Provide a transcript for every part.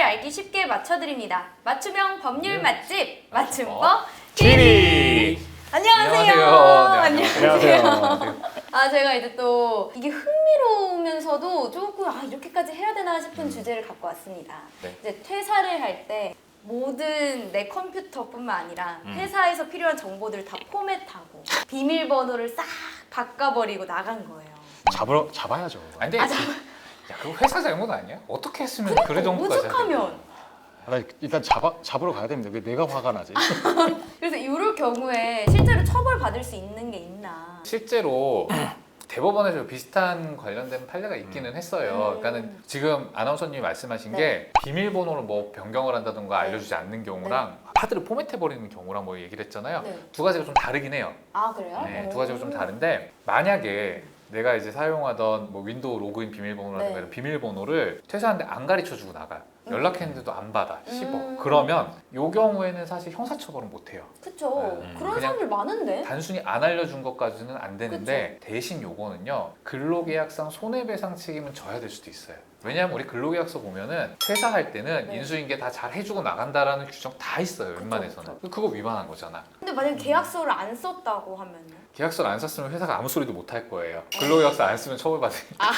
알기 쉽게 맞춰드립니다. 맞춤형 법률 맛집 맞춤법 TV. 안녕하세요. 안녕하세요. 아, 제가 이제 또 이게 흥미로우면서도 조금 이렇게까지 해야 되나 싶은 주제를 갖고 왔습니다. 네. 이제 퇴사를 할 때 모든 내 컴퓨터뿐만 아니라 회사에서 필요한 정보들을 다 포맷하고 비밀번호를 싹 바꿔버리고 나간 거예요. 잡아야죠. 아니 근데 야, 그거 회사 잘못 아니야? 어떻게 했으면 그래 정도까지 오죽하면. 일단 잡으러 가야 됩니다. 왜 내가 화가 나지? 그래서 이럴 경우에 실제로 처벌받을 수 있는 게 있나. 실제로 대법원에서 비슷한 관련된 판례가 있기는 했어요. 그러니까는 지금 아나운서님이 말씀하신 게 비밀번호를 뭐 변경을 한다든가 알려주지 않는 경우랑 카드를 포맷해버리는 경우랑 뭐 얘기를 했잖아요. 네. 두 가지가 좀 다르긴 해요. 아, 그래요? 네, 두 가지가 좀 다른데 만약에 내가 이제 사용하던 뭐 윈도우 로그인 비밀번호라든가 네. 이런 비밀번호를 퇴사하는데 안 가르쳐주고 나가요. 연락했는데도 안 받아, 씹어. 음. 그러면 이 경우에는 사실 형사처벌은 못 해요. 그쵸. 그런 그냥 사람들 많은데? 단순히 안 알려준 것까지는 안 되는데 대신 요거는요 근로계약상 손해배상 책임은 져야 될 수도 있어요. 왜냐하면 우리 근로계약서 보면은 퇴사할 때는 네. 인수인계 다 잘 해주고 나간다라는 규정 다 있어요. 그쵸, 웬만해서는. 그거 위반한 거잖아. 근데 만약에 계약서를 안 썼다고 하면요? 계약서를 안 썼으면 회사가 아무 소리도 못 할 거예요. 근로계약서 안 쓰면 처벌받으니까.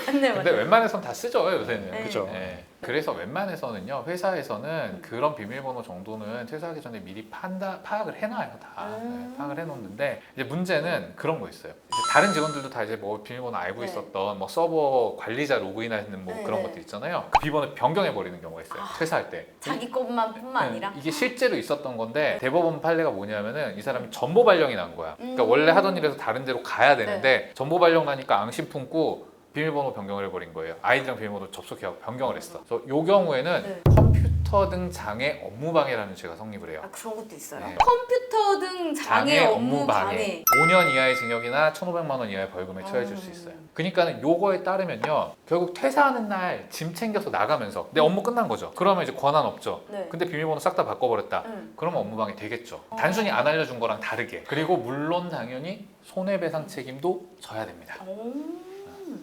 맞네, 근데 웬만해서는 다 쓰죠 요새는. 네. 그죠. 네. 그래서 웬만해서는요 회사에서는 그런 비밀번호 정도는 퇴사하기 전에 미리 파악을 해놔요 다. 네, 파악을 해놓는데 이제 문제는 그런 거 있어요. 이제 다른 직원들도 다 이제 뭐 비밀번호 알고 네. 있었던 뭐 서버 관리자 로그인하는 뭐 네, 그런 네. 것들 있잖아요. 그 비번을 변경해 버리는 경우가 있어요. 퇴사할 때. 자기 것만뿐만 네, 아니라? 이게 실제로 있었던 건데 대법원 판례가 뭐냐면은 이 사람이 전보 발령이 난 거야. 그러니까 음. 원래 하던 일에서 다른 데로 가야 되는데 전보 발령 나니까 앙심 품고 비밀번호 변경을 해버린 거예요. 아이디랑 비밀번호 접속해서 변경을 했어. 그래서 이 경우에는 네. 컴퓨터 등 장애 업무 방해라는 죄가 성립을 해요. 아, 그런 것도 있어요? 네. 컴퓨터 등 장애 업무 방해. 5년 이하의 징역이나 1,500만 원 이하의 벌금에 처해질 수 있어요. 그러니까는 요거에 따르면요. 결국 퇴사하는 날 짐 챙겨서 나가면서 내 업무 끝난 거죠. 그러면 이제 권한 없죠. 네. 근데 비밀번호 싹 다 바꿔버렸다. 그러면 업무 방해 되겠죠. 단순히 안 알려준 거랑 다르게. 그리고 물론 당연히 손해배상 책임도 져야 됩니다.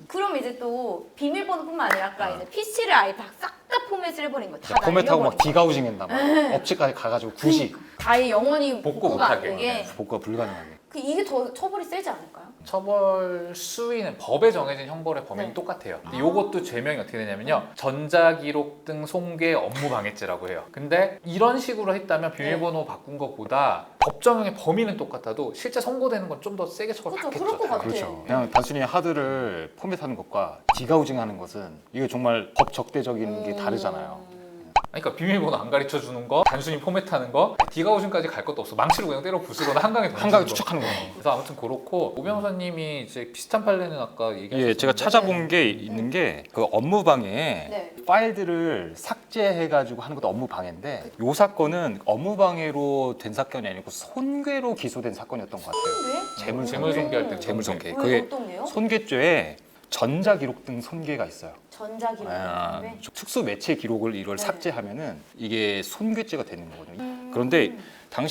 그럼 이제 또 비밀번호뿐만 아니라 아까 이제 PC를 아예 싹 다 포맷을 해버린 거. 다 포맷하고 막 날려버린 거. 디가우징했나 막 업체까지 가가지고 굳이 아예 영원히 복구 복구가 안 못하게. 되게. 복구가 불가능하게. 이게 더 처벌이 세지 않을까요? 처벌 수위는 법에 정해진 형벌의 범위는 네. 똑같아요. 근데 요것도 죄명이 어떻게 되냐면요. 전자기록 등 손괴 업무방해죄라고 해요. 근데 이런 식으로 했다면 비밀번호 바꾼 것보다 법정형의 범위는 똑같아도 실제 선고되는 건 좀 더 세게 그쵸, 처벌받겠죠. 그럴 것 같아요. 그렇죠. 그냥 단순히 하드를 포맷하는 것과 디가우징하는 것은 이게 정말 법 적대적인 게 다르잖아요. 그러니까 비밀번호 안 가르쳐 주는 거, 단순히 포맷하는 거, 디가우징까지 갈 것도 없어. 망치로 그냥 때려 부수거나 한강에 던지는 한강에 거. 추측하는 거예요. 그래서 아무튼 그렇고 오 변호사님이 이제 비슷한 판례는 아까 얘기하셨는데 예, 제가 찾아본 게 있는 게 그 업무 방해에 네. 파일들을 삭제해가지고 하는 것도 업무 방해인데 이 사건은 업무 방해로 된 사건이 아니고 손괴로 기소된 사건이었던 것 같아요. 왜? 재물 손괴할 때 재물 손괴. 왜 그게 어떤 게요? 손괴죄에 전자기록 등 손괴가 있어요. 전자기록. 왜? 특수 매체 기록을 이걸 네. 삭제하면은 이게 손괴죄가 되는 거거든요. 그런데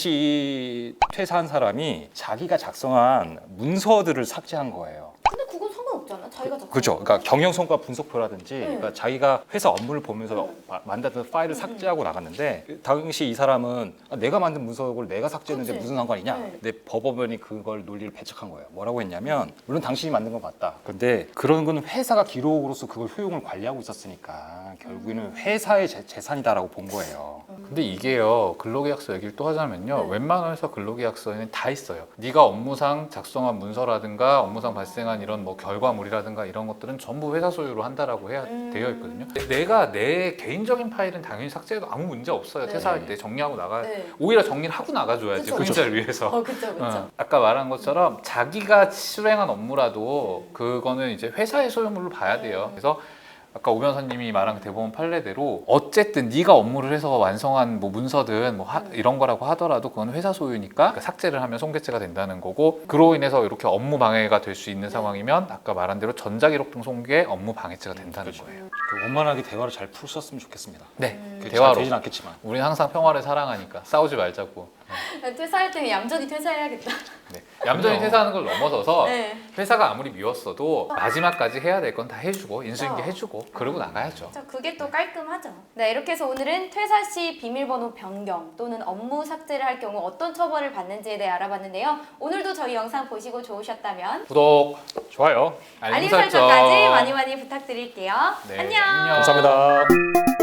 당시 퇴사한 사람이 자기가 작성한 문서들을 삭제한 거예요. 근데 그건 상관없잖아. 자기가 작성한 그렇죠. 거. 그러니까 경영성과 분석표라든지 그러니까 자기가 회사 업무를 보면서 만든 파일을 삭제하고 나갔는데 당시 이 사람은 내가 만든 문서를 내가 삭제했는데 그치. 무슨 상관이냐? 네. 근데 법원이 그걸 논리를 배척한 거예요. 뭐라고 했냐면 물론 당신이 만든 건 맞다. 근데 그런 건 회사가 기록으로서 그걸 효용을 관리하고 있었으니까 결국에는 회사의 재산이다라고 본 거예요. 근데 이게요 근로계약서 얘기를 또 하자면요 네. 웬만한 회사 근로계약서에는 다 있어요. 네가 업무상 작성한 문서라든가 업무상 발생한 이런 뭐 결과물이라든가 이런 것들은 전부 회사 소유로 한다라고 해야 되어 있거든요. 내가 내 개인적인 파일은 당연히 삭제해도 아무 문제 없어요. 네. 퇴사할 때 정리하고 나가 네. 오히려 정리를 하고 나가줘야지 그쵸, 후임자를 위해서. 그쵸, 그쵸. 아까 말한 것처럼 자기가 수행한 업무라도 그거는 이제 회사의 소유물로 봐야 돼요. 그래서 아까 오 변호사님이 말한 그 대법원 판례대로 어쨌든 네가 업무를 해서 완성한 뭐 문서든 뭐 이런 거라고 하더라도 그건 회사 소유니까 그러니까 삭제를 하면 손괴죄가 된다는 거고 그로 인해서 이렇게 업무 방해가 될 수 있는 상황이면 아까 말한 대로 전자기록 등 손괴 업무 방해죄가 된다는 거예요. 원만하게 대화를 잘 풀으셨으면 좋겠습니다. 네. 그게 대화로. 잘 되진 않겠지만. 우리는 항상 평화를 사랑하니까 싸우지 말자고. 퇴사할 때는 얌전히 퇴사해야겠다. 네. 얌전히 그럼요. 퇴사하는 걸 넘어서서 네. 회사가 아무리 미웠어도 마지막까지 해야 될 건 다 해주고 인수인계 그렇죠. 해주고 그러고 나가야죠. 자, 그게 또 깔끔하죠. 네, 이렇게 해서 오늘은 퇴사 시 비밀번호 변경 또는 업무 삭제를 할 경우 어떤 처벌을 받는지에 대해 알아봤는데요. 오늘도 저희 영상 보시고 좋으셨다면 구독, 좋아요. 알림 설정까지 많이 부탁드릴게요. 네, 안녕. 안녕. 감사합니다.